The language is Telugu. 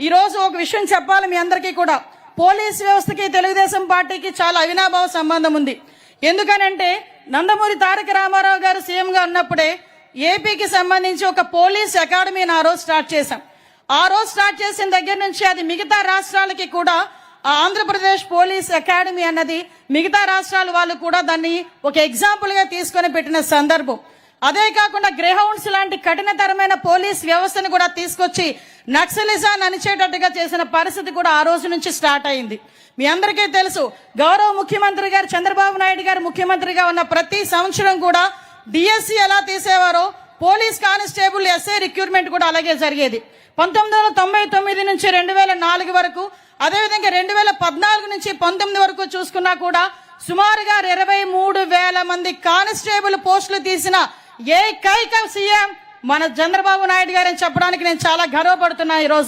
ఈ రోజు ఒక విషయం చెప్పాలి మీ అందరికీ కూడా, పోలీస్ వ్యవస్థకి తెలుగుదేశం పార్టీకి చాలా అవినాభావ సంబంధం ఉంది. ఎందుకనంటే నందమూరి తారక రామారావు గారు సీఎంగా ఉన్నప్పుడే ఏపీకి సంబంధించి ఒక పోలీస్ అకాడమీని ఆ రోజు స్టార్ట్ చేశాం. ఆ రోజు స్టార్ట్ చేసిన దగ్గర నుంచి అది మిగతా రాష్ట్రాలకి కూడా ఆంధ్రప్రదేశ్ పోలీస్ అకాడమీ అన్నది మిగతా రాష్ట్రాల వాళ్ళు కూడా దాన్ని ఒక ఎగ్జాంపుల్ గా తీసుకొని పెట్టిన సందర్భం. అదే కాకుండా గ్రేహౌండ్స్ లాంటి కఠినతరమైన పోలీస్ వ్యవస్థను కూడా తీసుకొచ్చి నక్సలిజాన్ని అణిచేటట్టుగా చేసిన పరిస్థితి కూడా ఆ రోజు నుంచి స్టార్ట్ అయింది. మీ అందరికీ తెలుసు, గౌరవ ముఖ్యమంత్రి గారు చంద్రబాబు నాయుడు గారు ముఖ్యమంత్రిగా ఉన్న ప్రతి సంవత్సరం కూడా డిఎస్సి ఎలా తీసేవారో పోలీస్ కానిస్టేబుల్ ఎస్ఐ రిక్రూట్మెంట్ కూడా అలాగే జరిగేది. 1999 నుంచి 2004 వరకు, అదేవిధంగా 2014 నుంచి 19 వరకు చూసుకున్నా కూడా సుమారుగా 23,000 మంది కానిస్టేబుల్ పోస్టులు తీసిన ఏకైక సీఎం మన చంద్రబాబు నాయుడు గారని చెప్పడానికి నేను చాలా గర్వపడుతున్నా. ఈ రోజు